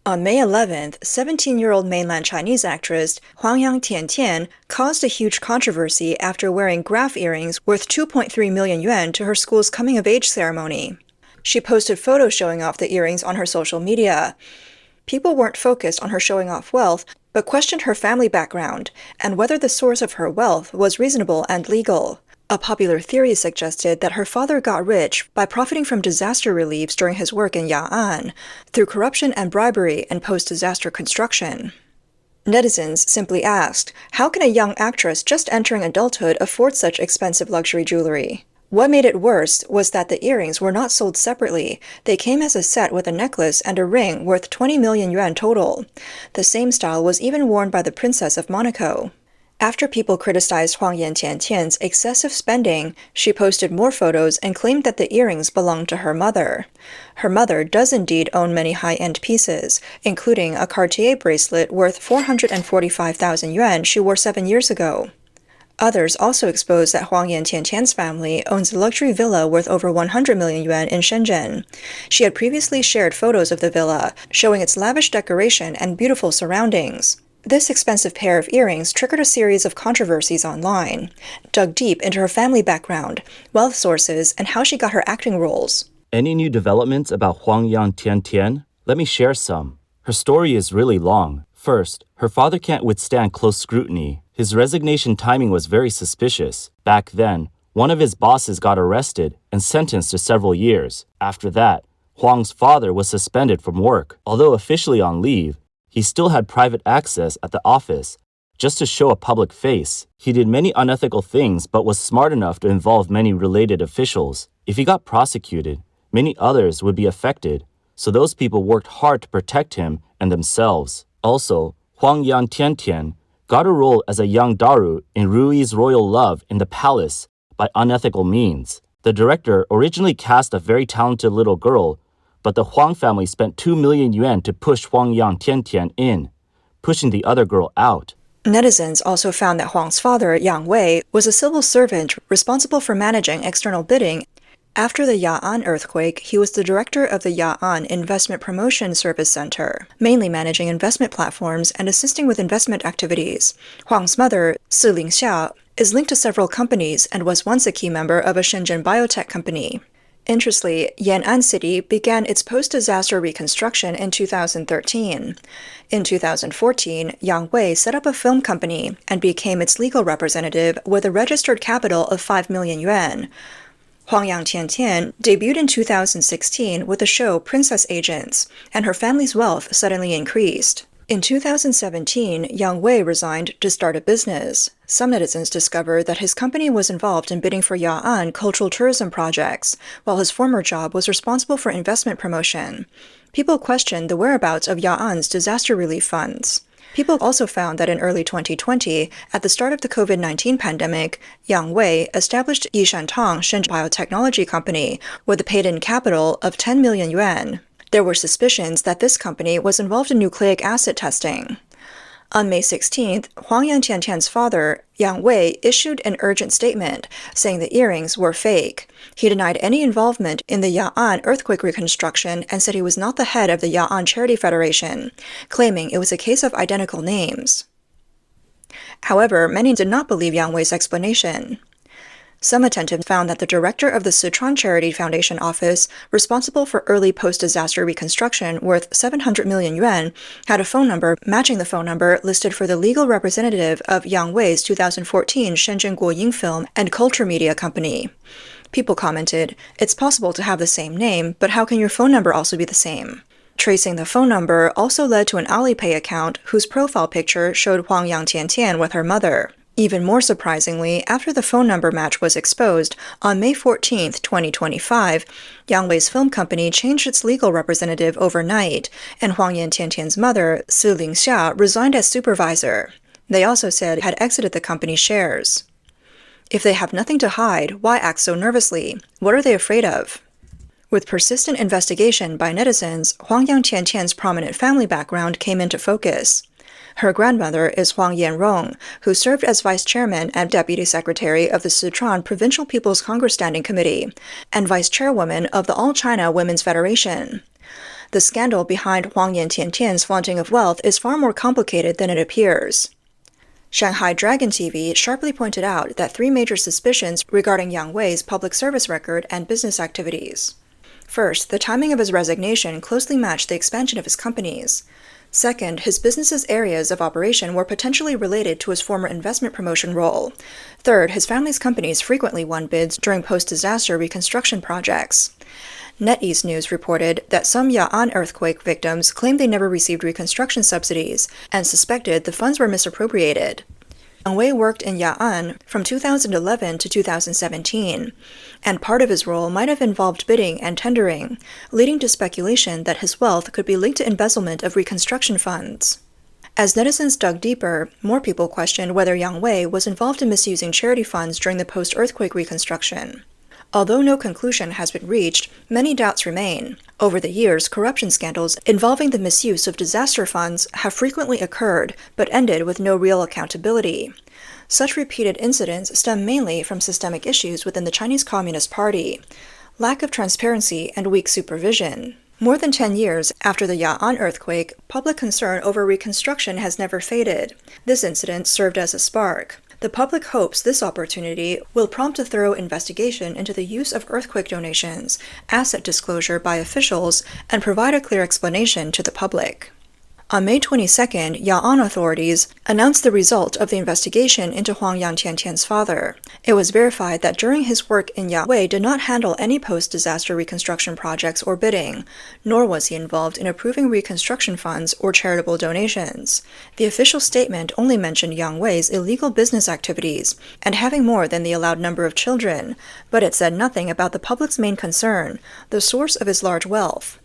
On May 11th, 17-year-old mainland Chinese actress Huang Yang caused a huge controversy after wearing graph earrings worth 2.3 million yuan to her school's coming-of-age ceremony. She posted photos showing off the earrings on her social media. People weren't focused on her showing off wealth, but questioned her family background and whether the source of her wealth was reasonable and legal. A popular theory suggested that her father got rich by profiting from disaster reliefs during his work in Ya'an, through corruption and bribery and post-disaster construction. Netizens simply asked, how can a young actress just entering adulthood afford such expensive luxury jewelry? What made it worse was that the earrings were not sold separately. They came as a set with a necklace and a ring worth 20 million yuan total. The same style was even worn by the Princess of Monaco. After people criticized Huang Yantian's excessive spending, she posted more photos and claimed that the earrings belonged to her mother. Her mother does indeed own many high-end pieces, including a Cartier bracelet worth 445,000 yuan she wore 7 years ago. Others also exposed that Huang Yantian's family owns a luxury villa worth over 100 million yuan in Shenzhen. She had previously shared photos of the villa, showing its lavish decoration and beautiful surroundings. This expensive pair of earrings triggered a series of controversies online, dug deep into her family background, wealth sources, and how she got her acting roles. Any new developments about Huang Yang? Let me share some. Her story is really long. First, her father can't withstand close scrutiny. His resignation timing was very suspicious. Back then, one of his bosses got arrested and sentenced to several years. After that, Huang's father was suspended from work. Although officially on leave, he still had private access at the office, just to show a public face. He did many unethical things but was smart enough to involve many related officials. If he got prosecuted, many others would be affected, so those people worked hard to protect him and themselves. Also, Huang Yang got a role as a young Daru in Rui's royal love in the palace by unethical means. The director originally cast a very talented little girl, but the Huang family spent 2 million yuan to push Huang Yang in, pushing the other girl out. Netizens also found that Huang's father, Yang Wei, was a civil servant responsible for managing external bidding. After the Ya'an earthquake, he was the director of the Ya'an Investment Promotion Service Center, mainly managing investment platforms and assisting with investment activities. Huang's mother, Si Lingxia, is linked to several companies and was once a key member of a Shenzhen biotech company. Interestingly, Yan'an City began its post-disaster reconstruction in 2013. In 2014, Yang Wei set up a film company and became its legal representative with a registered capital of 5 million yuan. Huang Yang debuted in 2016 with the show Princess Agents, and her family's wealth suddenly increased. In 2017, Yang Wei resigned to start a business. Some netizens discovered that his company was involved in bidding for Ya'an cultural tourism projects, while his former job was responsible for investment promotion. People questioned the whereabouts of Ya'an's disaster relief funds. People also found that in early 2020, at the start of the COVID-19 pandemic, Yang Wei established Yishantang Shenzhen Biotechnology Company with a paid-in capital of 10 million yuan. There were suspicions that this company was involved in nucleic acid testing. On May 16th, Huang Yantian's father, Yang Wei, issued an urgent statement saying the earrings were fake. He denied any involvement in the Ya'an earthquake reconstruction and said he was not the head of the Ya'an Charity Federation, claiming it was a case of identical names. However, many did not believe Yang Wei's explanation. Some attentive found that the director of the Sichuan Charity Foundation office, responsible for early post-disaster reconstruction worth 700 million yuan, had a phone number matching the phone number listed for the legal representative of Yang Wei's 2014 Shenzhen Guoying Film and Culture Media Company. People commented, "It's possible to have the same name, but how can your phone number also be the same?" Tracing the phone number also led to an Alipay account whose profile picture showed Huang Yang with her mother. Even more surprisingly, after the phone number match was exposed, on May 14, 2025, Yang Wei's film company changed its legal representative overnight, and Huang Yantian's mother, Si Lingxia, resigned as supervisor. They also said had exited the company's shares. If they have nothing to hide, why act so nervously? What are they afraid of? With persistent investigation by netizens, Huang Yantian's prominent family background came into focus. Her grandmother is Huang Yanrong, who served as vice chairman and deputy secretary of the Sichuan Provincial People's Congress Standing Committee, and vice chairwoman of the All China Women's Federation. The scandal behind Huang Yantiantian's flaunting of wealth is far more complicated than it appears. Shanghai Dragon TV sharply pointed out that three major suspicions regarding Yang Wei's public service record and business activities. First, the timing of his resignation closely matched the expansion of his companies. Second, his business's areas of operation were potentially related to his former investment promotion role. Third, his family's companies frequently won bids during post-disaster reconstruction projects. NetEase News reported that some Ya'an earthquake victims claimed they never received reconstruction subsidies and suspected the funds were misappropriated. Yang Wei worked in Ya'an from 2011 to 2017, and part of his role might have involved bidding and tendering, leading to speculation that his wealth could be linked to embezzlement of reconstruction funds. As netizens dug deeper, more people questioned whether Yang Wei was involved in misusing charity funds during the post-earthquake reconstruction. Although no conclusion has been reached, many doubts remain. Over the years, corruption scandals involving the misuse of disaster funds have frequently occurred, but ended with no real accountability. Such repeated incidents stem mainly from systemic issues within the Chinese Communist Party, lack of transparency, and weak supervision. More than 10 years after the Ya'an earthquake, public concern over reconstruction has never faded. This incident served as a spark. The public hopes this opportunity will prompt a thorough investigation into the use of earthquake donations, asset disclosure by officials, and provide a clear explanation to the public. On May 22nd, Ya'an authorities announced the result of the investigation into Huang Yantiantian's father. It was verified that during his work in Yang Wei did not handle any post-disaster reconstruction projects or bidding, nor was he involved in approving reconstruction funds or charitable donations. The official statement only mentioned Yang Wei's illegal business activities and having more than the allowed number of children, but it said nothing about the public's main concern, the source of his large wealth.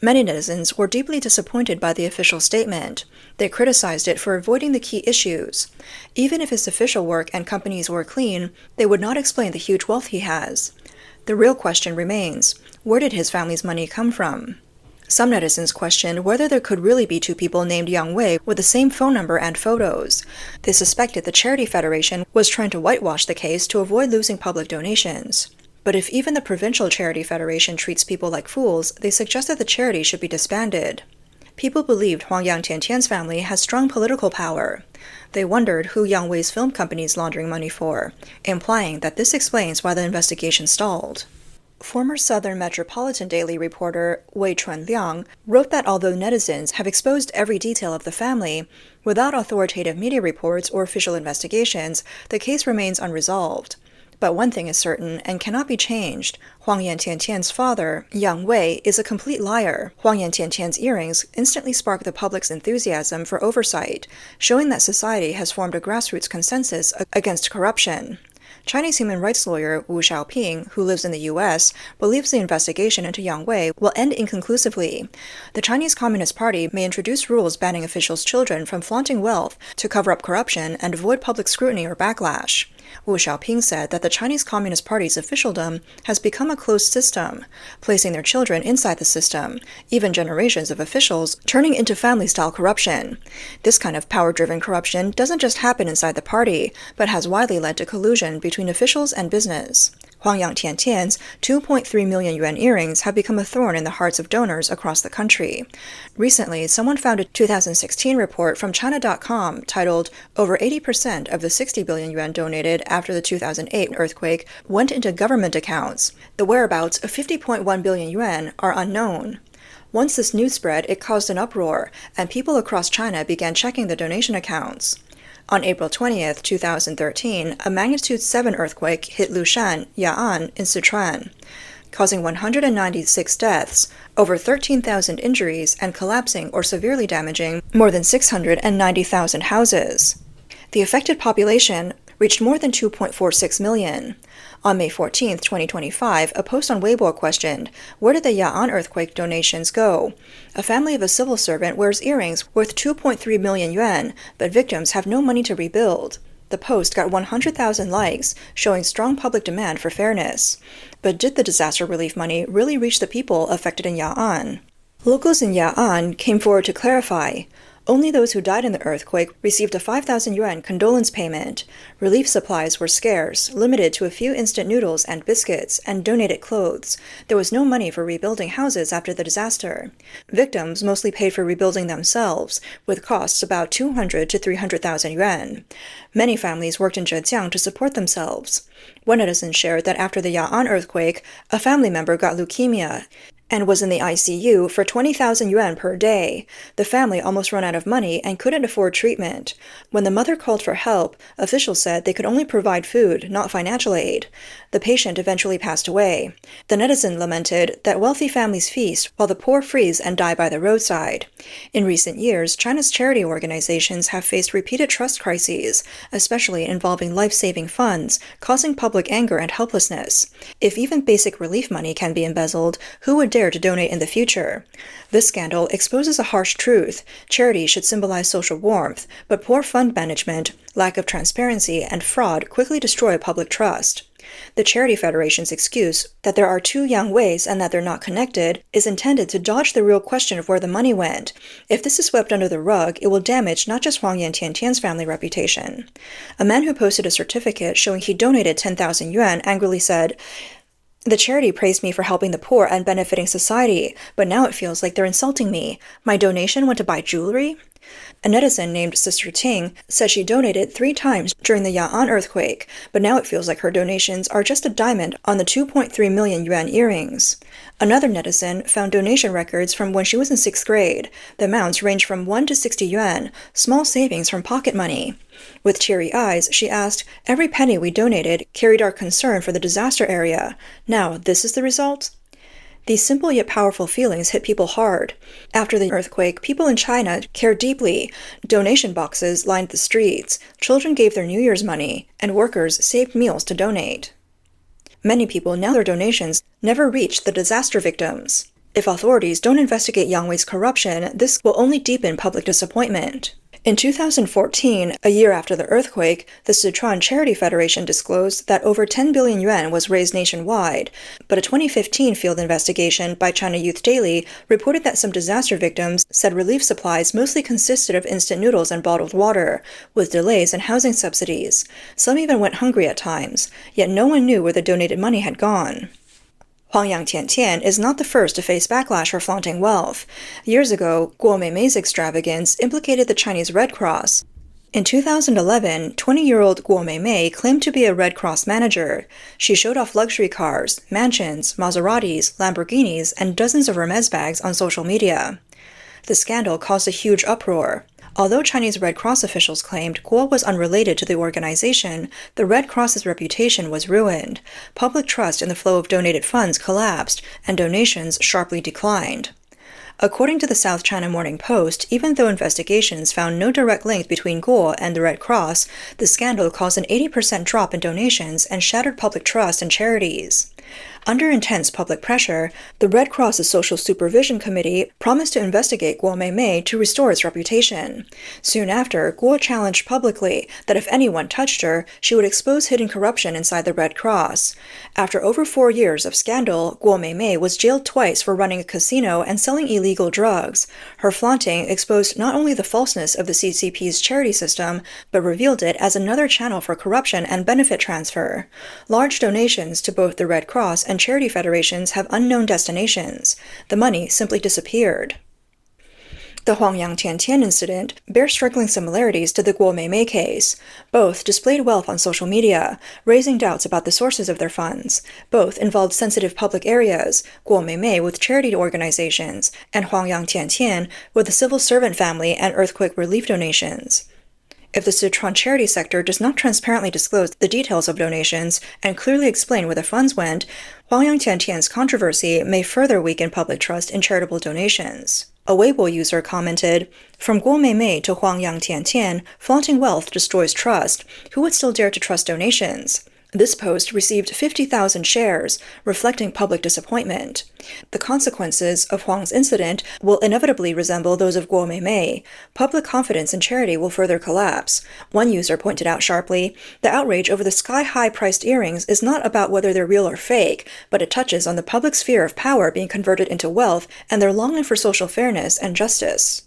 Many netizens were deeply disappointed by the official statement. They criticized it for avoiding the key issues. Even if his official work and companies were clean, they would not explain the huge wealth he has. The real question remains, where did his family's money come from? Some netizens questioned whether there could really be two people named Yang Wei with the same phone number and photos. They suspected the Charity Federation was trying to whitewash the case to avoid losing public donations. But if even the Provincial Charity Federation treats people like fools, they suggested the charity should be disbanded. People believed Huang Yantiantian's family has strong political power. They wondered who Yang Wei's film company is laundering money for, implying that this explains why the investigation stalled. Former Southern Metropolitan Daily reporter Wei Chunliang wrote that although netizens have exposed every detail of the family, without authoritative media reports or official investigations, the case remains unresolved. But one thing is certain and cannot be changed. Huang Yantiantian's father, Yang Wei, is a complete liar. Huang Yantiantian's earrings instantly sparked the public's enthusiasm for oversight, showing that society has formed a grassroots consensus against corruption. Chinese human rights lawyer Wu Xiaoping, who lives in the U.S., believes the investigation into Yang Wei will end inconclusively. The Chinese Communist Party may introduce rules banning officials' children from flaunting wealth to cover up corruption and avoid public scrutiny or backlash. Wu Xiaoping said that the Chinese Communist Party's officialdom has become a closed system, placing their children inside the system, even generations of officials turning into family-style corruption. This kind of power-driven corruption doesn't just happen inside the party, but has widely led to collusion between officials and business. Huang Yantiantian's 2.3 million yuan earrings have become a thorn in the hearts of donors across the country. Recently, someone found a 2016 report from China.com titled, "Over 80% of the 60 billion yuan donated after the 2008 earthquake went into government accounts. The whereabouts of 50.1 billion yuan are unknown." Once this news spread, it caused an uproar, and people across China began checking the donation accounts. On April 20, 2013, a magnitude 7 earthquake hit Lushan, Ya'an, in Sichuan, causing 196 deaths, over 13,000 injuries, and collapsing or severely damaging more than 690,000 houses. The affected population reached more than 2.46 million. On May 14, 2025, a post on Weibo questioned, where did the Ya'an earthquake donations go? A family of a civil servant wears earrings worth 2.3 million yuan, but victims have no money to rebuild. The post got 100,000 likes, showing strong public demand for fairness. But did the disaster relief money really reach the people affected in Ya'an? Locals in Ya'an came forward to clarify. Only those who died in the earthquake received a 5,000 yuan condolence payment. Relief supplies were scarce, limited to a few instant noodles and biscuits, and donated clothes. There was no money for rebuilding houses after the disaster. Victims mostly paid for rebuilding themselves, with costs about 200 to 300,000 yuan. Many families worked in Zhejiang to support themselves. One netizen shared that after the Ya'an earthquake, a family member got leukemia and was in the ICU for 20,000 yuan per day. The family almost ran out of money and couldn't afford treatment. When the mother called for help, officials said they could only provide food, not financial aid. The patient eventually passed away. The netizen lamented that wealthy families feast while the poor freeze and die by the roadside. In recent years, China's charity organizations have faced repeated trust crises, especially involving life-saving funds, causing public anger and helplessness. If even basic relief money can be embezzled, who would dare to donate in the future? This scandal exposes a harsh truth. Charity should symbolize social warmth, but poor fund management, lack of transparency, and fraud quickly destroy public trust. The Charity Federation's excuse that there are two Yang Weis and that they're not connected is intended to dodge the real question of where the money went. If this is swept under the rug, it will damage not just Huang Yantiantian's family reputation. A man who posted a certificate showing he donated 10,000 yuan angrily said, "The charity praised me for helping the poor and benefiting society, but now it feels like they're insulting me. My donation went to buy jewelry?" A netizen named Sister Ting said she donated 3 times during the Ya'an earthquake, but now it feels like her donations are just a diamond on the 2.3 million yuan earrings. Another netizen found donation records from when she was in 6th grade. The amounts range from 1 to 60 yuan, small savings from pocket money. With teary eyes, she asked, "Every penny we donated carried our concern for the disaster area. Now, this is the result?" These simple yet powerful feelings hit people hard. After the earthquake, people in China cared deeply. Donation boxes lined the streets, children gave their New Year's money, and workers saved meals to donate. Many people now their donations never reach the disaster victims. If authorities don't investigate Yang Wei's corruption, this will only deepen public disappointment. In 2014, a year after the earthquake, the Sichuan Charity Federation disclosed that over 10 billion yuan was raised nationwide, but a 2015 field investigation by China Youth Daily reported that some disaster victims said relief supplies mostly consisted of instant noodles and bottled water, with delays in housing subsidies. Some even went hungry at times, yet no one knew where the donated money had gone. Huang Yangtiantian is not the first to face backlash for flaunting wealth. Years ago, Guo Meimei's extravagance implicated the Chinese Red Cross. In 2011, 20-year-old Guo Meimei claimed to be a Red Cross manager. She showed off luxury cars, mansions, Maseratis, Lamborghinis, and dozens of Hermes bags on social media. The scandal caused a huge uproar. Although Chinese Red Cross officials claimed Guo was unrelated to the organization, the Red Cross's reputation was ruined. Public trust in the flow of donated funds collapsed, and donations sharply declined. According to the South China Morning Post, even though investigations found no direct link between Guo and the Red Cross, the scandal caused an 80% drop in donations and shattered public trust in charities. Under intense public pressure, the Red Cross's Social Supervision Committee promised to investigate Guo Meimei to restore its reputation. Soon after, Guo challenged publicly that if anyone touched her, she would expose hidden corruption inside the Red Cross. After over 4 years of scandal, Guo Meimei was jailed twice for running a casino and selling illegal drugs. Her flaunting exposed not only the falseness of the CCP's charity system, but revealed it as another channel for corruption and benefit transfer. Large donations to both the Red Cross and charity federations have unknown destinations. The money simply disappeared. The Huang Yangtiantian incident bears striking similarities to the Guo Meimei case. Both displayed wealth on social media, raising doubts about the sources of their funds. Both involved sensitive public areas, Guo Meimei with charity organizations, and Huang Yangtiantian with the civil servant family and earthquake relief donations. If the Sichuan charity sector does not transparently disclose the details of donations and clearly explain where the funds went, Huang Yangtiantian's controversy may further weaken public trust in charitable donations. A Weibo user commented, "From Guo Meimei to Huang Yangtiantian, flaunting wealth destroys trust. Who would still dare to trust donations?" This post received 50,000 shares, reflecting public disappointment. The consequences of Huang's incident will inevitably resemble those of Guo Meimei. Public confidence in charity will further collapse. One user pointed out sharply, "The outrage over the sky-high priced earrings is not about whether they're real or fake, but it touches on the public's fear of power being converted into wealth and their longing for social fairness and justice."